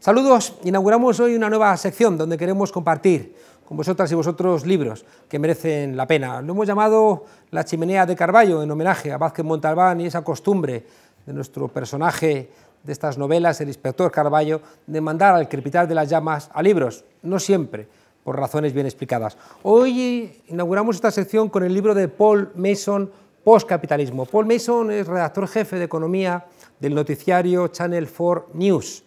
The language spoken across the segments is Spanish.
Saludos, inauguramos hoy una nueva sección donde queremos compartir con vosotras y vosotros libros que merecen la pena. Lo hemos llamado La chimenea de Carballo, en homenaje a Vázquez Montalbán y esa costumbre de nuestro personaje de estas novelas, el inspector Carballo, de mandar al crepitar de las llamas a libros, no siempre por razones bien explicadas. Hoy inauguramos esta sección con el libro de Paul Mason, Postcapitalismo. Paul Mason es redactor jefe de economía del noticiario Channel 4 News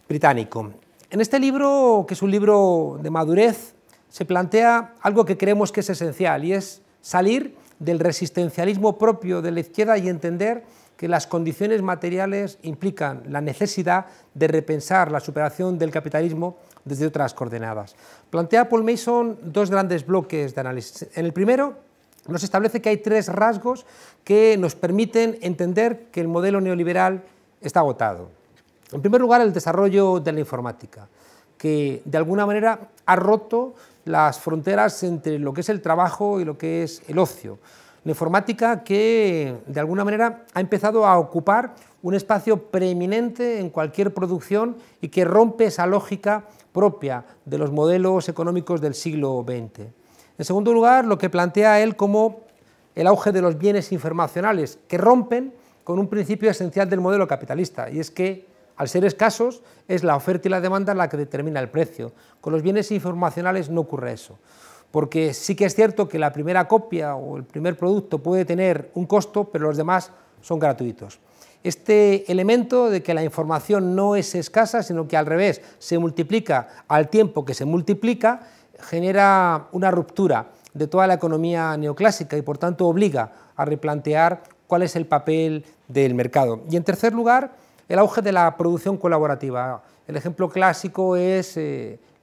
británico. En este libro, que es un libro de madurez, se plantea algo que creemos que es esencial y es salir del resistencialismo propio de la izquierda y entender que las condiciones materiales implican la necesidad de repensar la superación del capitalismo desde otras coordenadas. Plantea Paul Mason dos grandes bloques de análisis. En el primero nos establece que hay tres rasgos que nos permiten entender que el modelo neoliberal está agotado. En primer lugar, el desarrollo de la informática, que de alguna manera ha roto las fronteras entre lo que es el trabajo y lo que es el ocio. La informática que de alguna manera ha empezado a ocupar un espacio preeminente en cualquier producción y que rompe esa lógica propia de los modelos económicos del siglo XX. En segundo lugar, lo que plantea él como el auge de los bienes informacionales, que rompen con un principio esencial del modelo capitalista, y es que al ser escasos, es la oferta y la demanda la que determina el precio. Con los bienes informacionales no ocurre eso, porque sí que es cierto que la primera copia o el primer producto puede tener un costo, pero los demás son gratuitos. Este elemento de que la información no es escasa, sino que al revés se multiplica al tiempo que se multiplica, genera una ruptura de toda la economía neoclásica y por tanto obliga a replantear cuál es el papel del mercado. Y en tercer lugar, el auge de la producción colaborativa. El ejemplo clásico es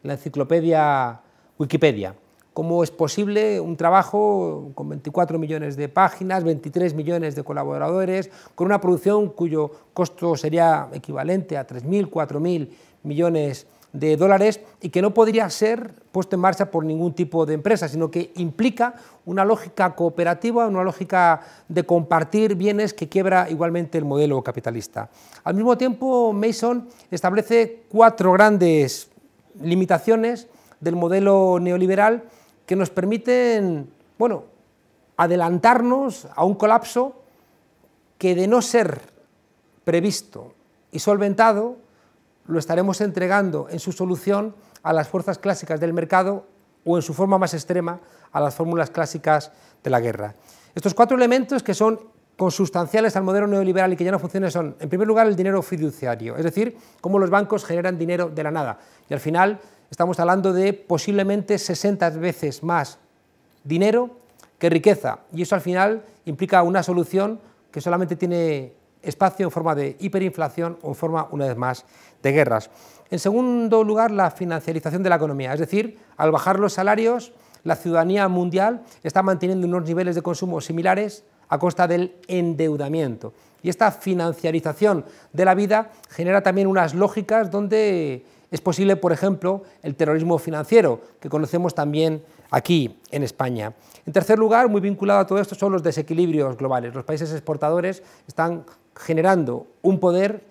la enciclopedia Wikipedia. ¿Cómo es posible un trabajo con 24 millones de páginas, 23 millones de colaboradores, con una producción cuyo costo sería equivalente a 3.000, 4.000 millones de dólares y que no podría ser puesto en marcha por ningún tipo de empresa, sino que implica una lógica cooperativa, una lógica de compartir bienes que quiebra igualmente el modelo capitalista? Al mismo tiempo, Mason establece cuatro grandes limitaciones del modelo neoliberal que nos permiten, bueno, adelantarnos a un colapso que, de no ser previsto y solventado, lo estaremos entregando en su solución a las fuerzas clásicas del mercado o en su forma más extrema a las fórmulas clásicas de la guerra. Estos cuatro elementos que son consustanciales al modelo neoliberal y que ya no funcionan son, en primer lugar, el dinero fiduciario, es decir, cómo los bancos generan dinero de la nada y al final estamos hablando de posiblemente 60 veces más dinero que riqueza y eso al final implica una solución que solamente tiene espacio en forma de hiperinflación o en forma, una vez más, de guerras. En segundo lugar, la financiarización de la economía, es decir, al bajar los salarios, la ciudadanía mundial está manteniendo unos niveles de consumo similares a costa del endeudamiento. Y esta financiarización de la vida genera también unas lógicas donde es posible, por ejemplo, el terrorismo financiero, que conocemos también aquí en España. En tercer lugar, muy vinculado a todo esto, son los desequilibrios globales. Los países exportadores están generando un poder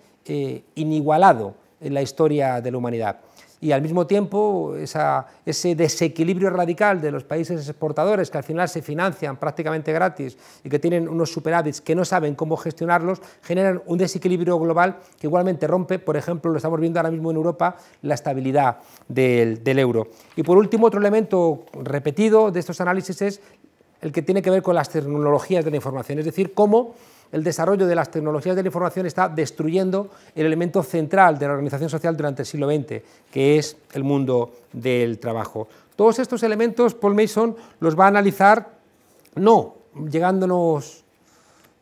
inigualado en la historia de la humanidad. Y al mismo tiempo, ese desequilibrio radical de los países exportadores, que al final se financian prácticamente gratis y que tienen unos superávits que no saben cómo gestionarlos, generan un desequilibrio global que igualmente rompe, por ejemplo, lo estamos viendo ahora mismo en Europa, la estabilidad del euro. Y por último, otro elemento repetido de estos análisis es el que tiene que ver con las tecnologías de la información, es decir, cómo el desarrollo de las tecnologías de la información está destruyendo el elemento central de la organización social durante el siglo XX, que es el mundo del trabajo. Todos estos elementos Paul Mason los va a analizar no llegándonos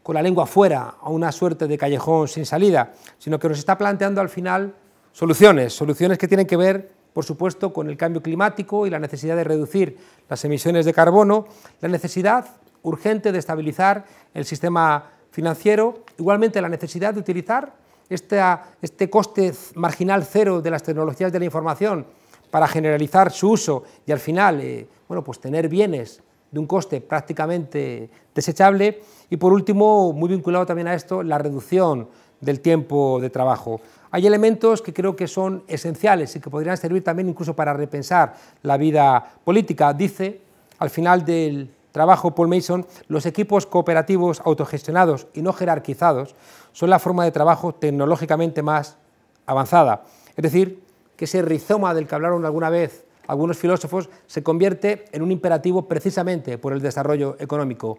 con la lengua fuera a una suerte de callejón sin salida, sino que nos está planteando al final soluciones que tienen que ver, por supuesto, con el cambio climático y la necesidad de reducir las emisiones de carbono, la necesidad urgente de estabilizar el sistema financiero, igualmente la necesidad de utilizar este coste marginal cero de las tecnologías de la información para generalizar su uso y al final bueno, pues tener bienes de un coste prácticamente desechable y por último, muy vinculado también a esto, la reducción del tiempo de trabajo. hay elementos que creo que son esenciales y que podrían servir también incluso para repensar la vida política. Dice, al final del trabajo Paul Mason, los equipos cooperativos autogestionados y no jerarquizados son la forma de trabajo tecnológicamente más avanzada. Es decir, que ese rizoma del que hablaron alguna vez algunos filósofos se convierte en un imperativo precisamente por el desarrollo económico.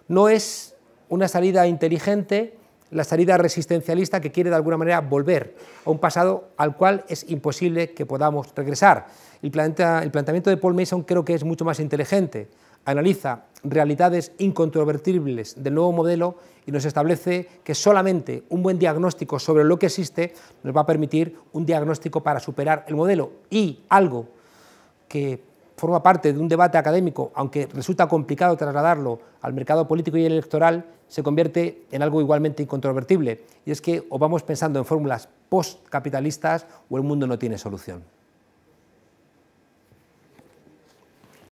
No es una salida inteligente la salida resistencialista que quiere de alguna manera volver a un pasado al cual es imposible que podamos regresar. El planteamiento de Paul Mason creo que es mucho más inteligente, analiza realidades incontrovertibles del nuevo modelo y nos establece que solamente un buen diagnóstico sobre lo que existe nos va a permitir un diagnóstico para superar el modelo, y algo que forma parte de un debate académico, aunque resulta complicado trasladarlo al mercado político y electoral, se convierte en algo igualmente incontrovertible, y es que o vamos pensando en fórmulas postcapitalistas o el mundo no tiene solución.